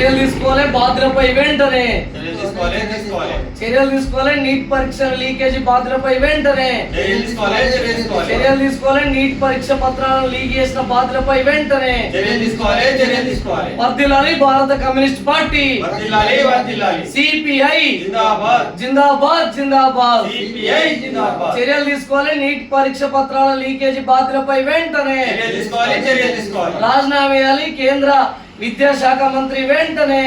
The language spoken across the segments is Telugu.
చర్యలు తీసుకోవాలి, బాధ్యులపై వెంటనే చర్యలు తీసుకోవాలి. నీట్ పరీక్షల లీకేజీ బాధ్యులపై వెంటనే చర్యలు తీసుకోవాలి. నీట్ పరీక్ష పత్రాలను లీక్ చేసిన బాధ్యులపై వెంటనే వర్ధిల్లాలి భారత కమ్యూనిస్ట్ పార్టీ, సిపిఐ జిందాబాద్ జిందాబాద్. చర్యలు తీసుకోవాలి. నీట్ పరీక్ష పత్రాల లీకేజీ బాధ్యులపై వెంటనే రాజీనామా చేయాలి. కేంద్ర విద్యాశాఖ మంత్రి వెంటనే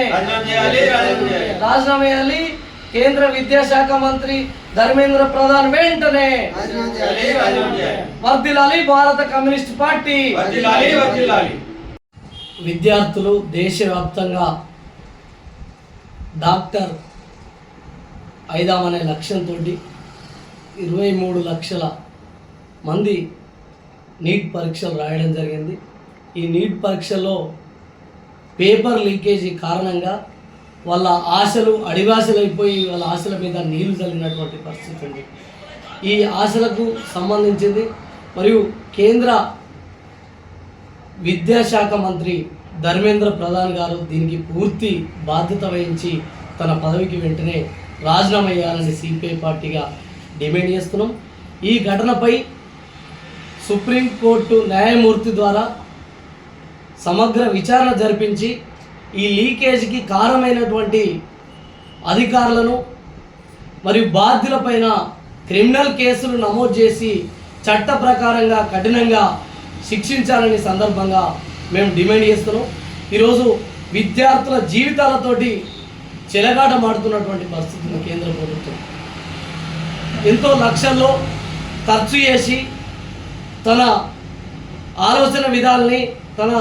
రాజీనామా చేయాలి. కేంద్ర విద్యాశాఖ మంత్రి ధర్మేంద్ర ప్రధాన్ వెంటనే వర్ధిల్లాలి భారత కమ్యూనిస్ట్ పార్టీ. విద్యార్థులు దేశవ్యాప్తంగా డాక్టర్ అయిదామనే లక్ష్యంతో 23 లక్షల మంది నీట్ పరీక్షలు రాయడం జరిగింది. ఈ నీట్ పరీక్షల్లో పేపర్ లీకేజీ కారణంగా వాళ్ళ ఆశలు అడివాశలు అయిపోయి వాళ్ళ ఆశల మీద నీళ్లు చల్లినటువంటి పరిస్థితి ఉంది. ఈ ఆశలకు సంబంధించింది మరియు కేంద్ర విద్యాశాఖ మంత్రి ధర్మేంద్ర ప్రధాన్ గారు దీనికి పూర్తి బాధ్యత వహించి తన పదవికి వెంటనే రాజీనామా చేయాలని సిపిఐ పార్టీగా డిమాండ్ చేస్తున్నాం. ఈ ఘటనపై సుప్రీంకోర్టు న్యాయమూర్తి ద్వారా సమగ్ర విచారణ జరిపించి ఈ లీకేజీకి కారణమైనటువంటి అధికారులను మరియు బాధ్యులపైన క్రిమినల్ కేసులు నమోదు చేసి చట్ట ప్రకారంగా కఠినంగా శిక్షించాలని సందర్భంగా మేము డిమాండ్ చేస్తున్నాం. ఈరోజు విద్యార్థుల జీవితాలతోటి చెలగాటమాడుతున్నటువంటి పరిస్థితిని కేంద్ర ప్రభుత్వం ఎంతో లక్షల్లో ఖర్చు చేసి తన ఆలోచన విధాలని తన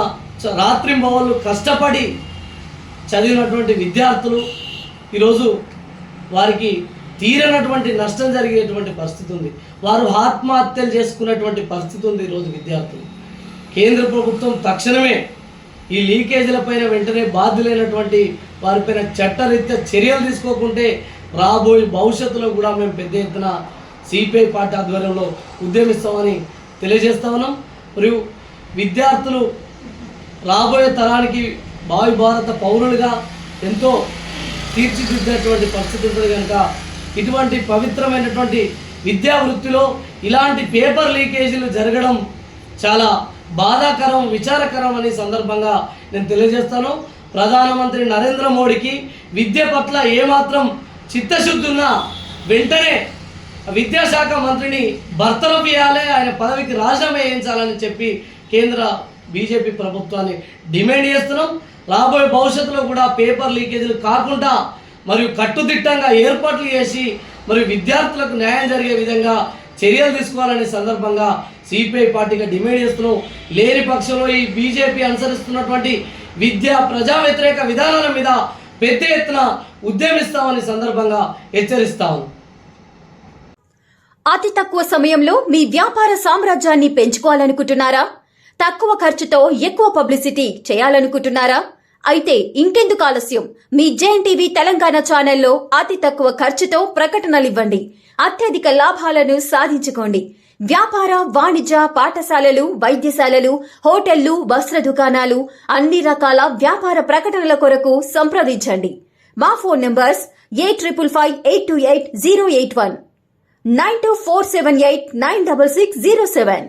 రాత్రింబవళ్ళు కష్టపడి చదివినటువంటి విద్యార్థులు ఈరోజు వారికి తీరనటువంటి నష్టం జరిగేటువంటి పరిస్థితి ఉంది. వారు ఆత్మహత్యలు చేసుకున్నటువంటి పరిస్థితి ఉంది. ఈరోజు విద్యార్థులు కేంద్ర ప్రభుత్వం తక్షణమే ఈ లీకేజీలపైన వెంటనే బాధ్యులైనటువంటి వారిపైన చట్టరీత్యా చర్యలు తీసుకోకుంటే రాబోయే భవిష్యత్తులో కూడా మేము పెద్ద ఎత్తున సిపిఐ పార్టీ ఆధ్వర్యంలో ఉద్యమిస్తామని తెలియజేస్తా ఉన్నాం. మరియు విద్యార్థులు రాబోయే తరానికి భావి భారత పౌరులుగా ఎంతో తీర్చిదిద్దేటువంటి పరిస్థితి ఉంటుంది కనుక ఇటువంటి పవిత్రమైనటువంటి విద్యా వృత్తిలో ఇలాంటి పేపర్ లీకేజీలు జరగడం చాలా బాధాకరం, విచారకరం అనే సందర్భంగా నేను తెలియజేస్తాను. ప్రధానమంత్రి నరేంద్ర మోడీకి విద్య పట్ల ఏమాత్రం చిత్తశుద్ధి ఉన్నా వెంటనే విద్యాశాఖ మంత్రిని బర్తరఫ్ చేయాలి, ఆయన పదవికి రాజీనామా చేయించాలని చెప్పి కేంద్ర బీజేపీ ప్రభుత్వాన్ని డిమాండ్ చేస్తున్నాం. రాబోయే భవిష్యత్తులో కూడా పేపర్ లీకేజీలు కాకుండా మరియు కట్టుదిట్టంగా ఏర్పాట్లు చేసి మరియు విద్యార్థులకు న్యాయం జరిగే విధంగా చర్యలు తీసుకోవాలనే సందర్భంగా సిపిఐ పార్టీగా డిమాండ్ చేస్తున్నాం. లేని పక్షంలో ఈ బీజేపీ అనుసరిస్తున్నటువంటి విద్యా ప్రజా వ్యతిరేక విధానాల మీద పెద్ద ఎత్తున ఉద్యమిస్తామని సందర్భంగా హెచ్చరిస్తాము. అతి తక్కువ సమయంలో మీ వ్యాపార సామ్రాజ్యాన్ని పెంచుకోవాలనుకుంటున్నారా? తక్కువ ఖర్చుతో ఎక్కువ పబ్లిసిటీ చేయాలనుకుంటున్నారా? అయితే ఇంకెందుకు ఆలస్యం? మీ జేఎన్టీవీ తెలంగాణ ఛానల్లో అతి తక్కువ ఖర్చుతో ప్రకటనలివ్వండి. అత్యధిక లాభాలను సాధించుకోండి. వ్యాపార, వాణిజ్య, పాఠశాలలు, వైద్యశాలలు, హోటళ్లు, వస్త్ర దుకాణాలు, అన్ని రకాల వ్యాపార ప్రకటనల కొరకు సంప్రదించండి. మా ఫోన్ నంబర్స్ 8558280881 9247896607.